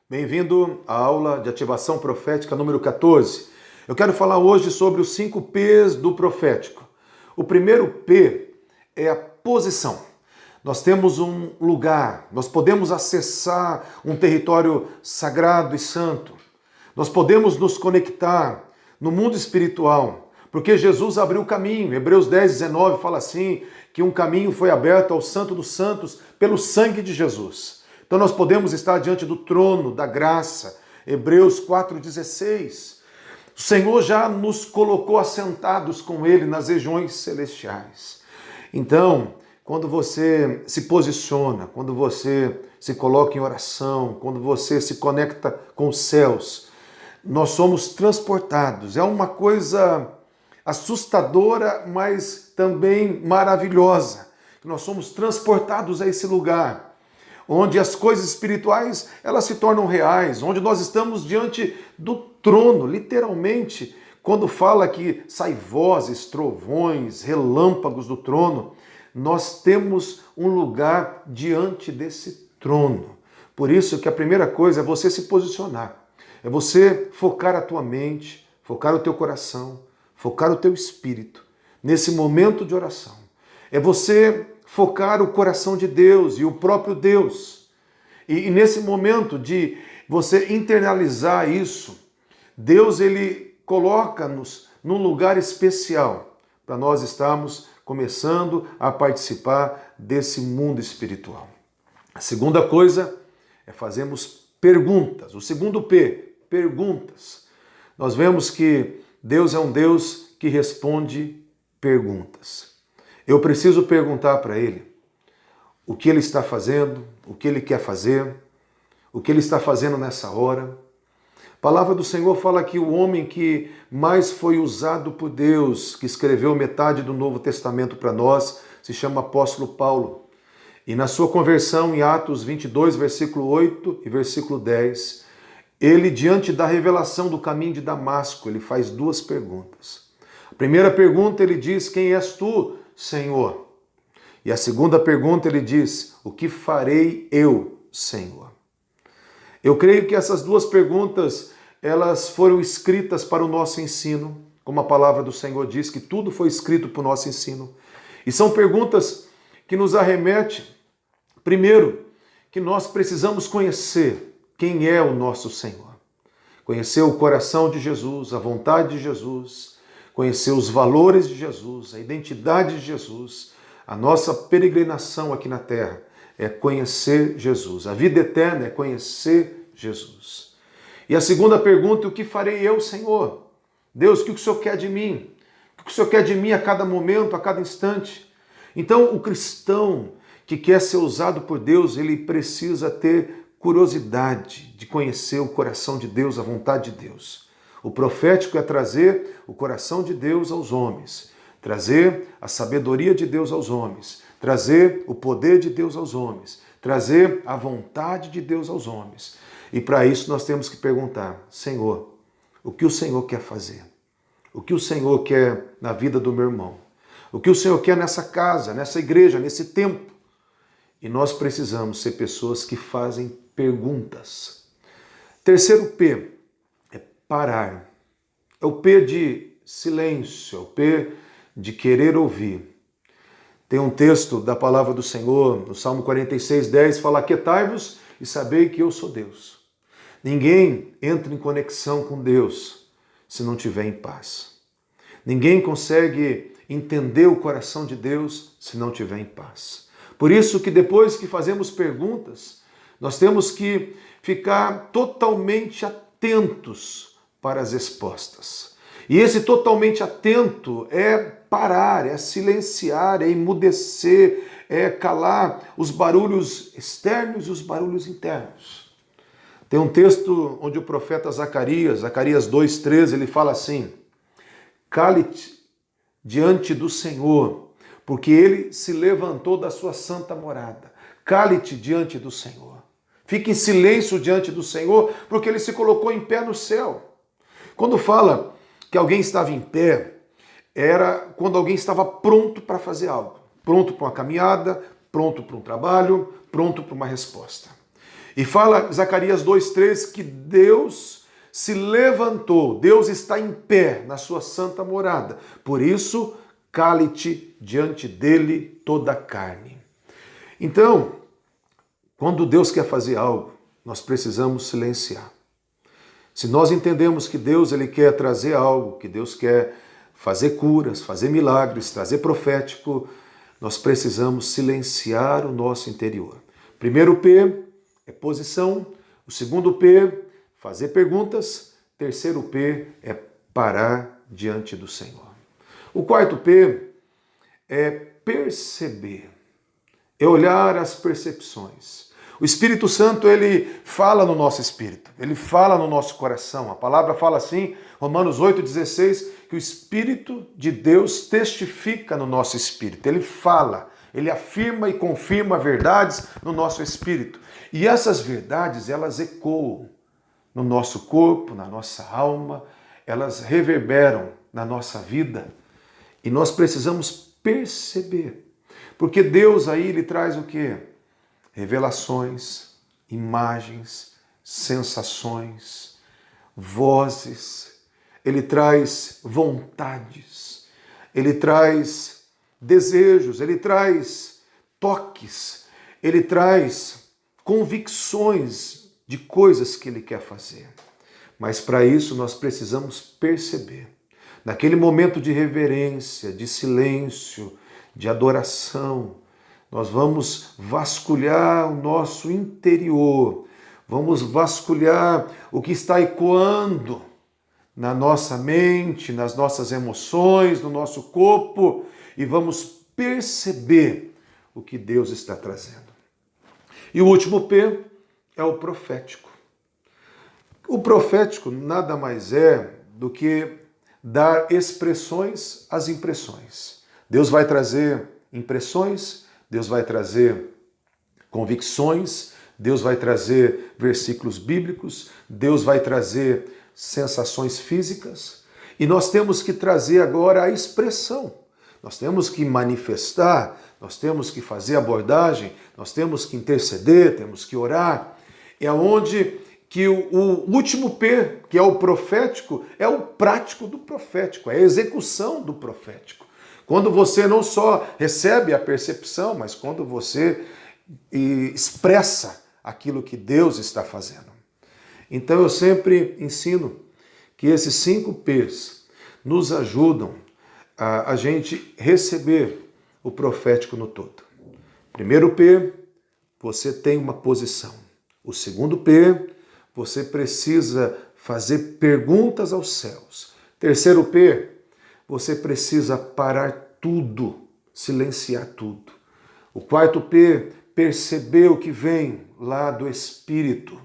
Bem-vindo à aula de ativação profética número 14. Eu quero falar hoje sobre os 5 P's do profético. O primeiro P é a posição. Nós temos um lugar, nós podemos acessar um território sagrado e santo. Nós podemos nos conectar no mundo espiritual, porque Jesus abriu o caminho. Hebreus 10:19 fala assim, que um caminho foi aberto ao Santo dos Santos pelo sangue de Jesus. Então nós podemos estar diante do trono da graça. Hebreus 4:16. O Senhor já nos colocou assentados com Ele nas regiões celestiais. Então, quando você se posiciona, quando você se coloca em oração, quando você se conecta com os céus, nós somos transportados. É uma coisa assustadora, mas também maravilhosa. Nós somos transportados a esse lugar onde as coisas espirituais elas se tornam reais, onde nós estamos diante do trono, literalmente, quando fala que sai vozes, trovões, relâmpagos do trono, nós temos um lugar diante desse trono. Por isso que a primeira coisa é você se posicionar, é você focar a tua mente, focar o teu coração, focar o teu espírito nesse momento de oração. É você focar o coração de Deus e o próprio Deus. E nesse momento de você internalizar isso, Deus ele coloca-nos num lugar especial para nós estarmos começando a participar desse mundo espiritual. A segunda coisa é fazermos perguntas. O segundo P, perguntas. Nós vemos que Deus é um Deus que responde perguntas. Eu preciso perguntar para Ele o que Ele está fazendo, o que Ele quer fazer, o que Ele está fazendo nessa hora. A palavra do Senhor fala que o homem que mais foi usado por Deus, que escreveu metade do Novo Testamento para nós, se chama apóstolo Paulo. E na sua conversão em Atos 22, versículo 8 e versículo 10, ele, diante da revelação do caminho de Damasco, ele faz 2 perguntas. A primeira pergunta ele diz, quem és tu, Senhor? E a segunda pergunta ele diz, o que farei eu, Senhor? Eu creio que essas 2 perguntas, elas foram escritas para o nosso ensino, como a palavra do Senhor diz, que tudo foi escrito para o nosso ensino. E são perguntas que nos arremetem, primeiro, que nós precisamos conhecer quem é o nosso Senhor. Conhecer o coração de Jesus, a vontade de Jesus, conhecer os valores de Jesus, a identidade de Jesus. A nossa peregrinação aqui na terra é conhecer Jesus. A vida eterna é conhecer Jesus. E a segunda pergunta, o que farei eu, Senhor? Deus, o que o Senhor quer de mim? O que o Senhor quer de mim a cada momento, a cada instante? Então, o cristão que quer ser usado por Deus, ele precisa ter curiosidade de conhecer o coração de Deus, a vontade de Deus. O profético é trazer o coração de Deus aos homens, trazer a sabedoria de Deus aos homens, trazer o poder de Deus aos homens, trazer a vontade de Deus aos homens. E para isso nós temos que perguntar, Senhor, o que o Senhor quer fazer? O que o Senhor quer na vida do meu irmão? O que o Senhor quer nessa casa, nessa igreja, nesse tempo? E nós precisamos ser pessoas que fazem perguntas. Terceiro P é parar. É o P de silêncio, é o P de querer ouvir. Tem um texto da palavra do Senhor, no Salmo 46:10, fala, aquietai-vos e sabei que eu sou Deus. Ninguém entra em conexão com Deus se não estiver em paz. Ninguém consegue entender o coração de Deus se não estiver em paz. Por isso que depois que fazemos perguntas, nós temos que ficar totalmente atentos para as respostas. E esse totalmente atento é parar, é silenciar, é emudecer, é calar os barulhos externos e os barulhos internos. Tem um texto onde o profeta Zacarias 2:13, ele fala assim, cale-te diante do Senhor, porque ele se levantou da sua santa morada. Cale-te diante do Senhor. Fique em silêncio diante do Senhor, porque ele se colocou em pé no céu. Quando fala que alguém estava em pé, era quando alguém estava pronto para fazer algo. Pronto para uma caminhada, pronto para um trabalho, pronto para uma resposta. E fala Zacarias 2:3 que Deus se levantou, Deus está em pé na sua santa morada. Por isso, cale-te diante dele toda a carne. Então, quando Deus quer fazer algo, nós precisamos silenciar. Se nós entendemos que Deus ele quer trazer algo, que Deus quer fazer curas, fazer milagres, trazer profético, nós precisamos silenciar o nosso interior. Primeiro P é posição, o segundo P, fazer perguntas, terceiro P é parar diante do Senhor. O quarto P é perceber, é olhar as percepções. O Espírito Santo, ele fala no nosso espírito, ele fala no nosso coração. A palavra fala assim, Romanos 8,16, que o Espírito de Deus testifica no nosso espírito. Ele fala, ele afirma e confirma verdades no nosso espírito. E essas verdades, elas ecoam no nosso corpo, na nossa alma, elas reverberam na nossa vida. E nós precisamos perceber. Porque Deus aí, ele traz o quê? Revelações, imagens, sensações, vozes, ele traz vontades, ele traz desejos, ele traz toques, ele traz convicções de coisas que ele quer fazer. Mas para isso nós precisamos perceber. Naquele momento de reverência, de silêncio, de adoração, nós vamos vasculhar o nosso interior, vamos vasculhar o que está ecoando na nossa mente, nas nossas emoções, no nosso corpo, e vamos perceber o que Deus está trazendo. E o último P é o profético. O profético nada mais é do que dar expressões às impressões. Deus vai trazer impressões, Deus vai trazer convicções, Deus vai trazer versículos bíblicos, Deus vai trazer sensações físicas, e nós temos que trazer agora a expressão. Nós temos que manifestar, nós temos que fazer abordagem, nós temos que interceder, temos que orar. É onde que o último P, que é o profético, é o prático do profético, é a execução do profético. Quando você não só recebe a percepção, mas quando você expressa aquilo que Deus está fazendo. Então eu sempre ensino que esses 5 P's nos ajudam a gente receber o profético no todo. Primeiro P, você tem uma posição. O segundo P, você precisa fazer perguntas aos céus. Terceiro P, você precisa parar tudo, silenciar tudo. O quarto P, perceber o que vem lá do Espírito.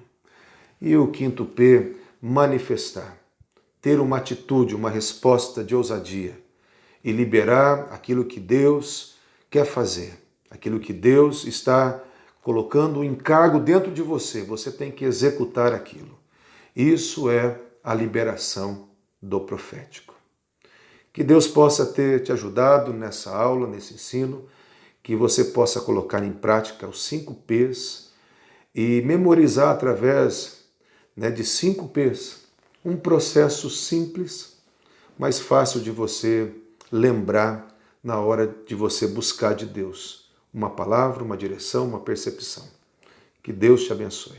E o quinto P, manifestar. Ter uma atitude, uma resposta de ousadia. E liberar aquilo que Deus quer fazer. Aquilo que Deus está colocando um encargo dentro de você. Você tem que executar aquilo. Isso é a liberação do profético. Que Deus possa ter te ajudado nessa aula, nesse ensino, que você possa colocar em prática os 5 P's e memorizar através de 5 P's. Um processo simples, mas fácil de você lembrar na hora de você buscar de Deus uma palavra, uma direção, uma percepção. Que Deus te abençoe.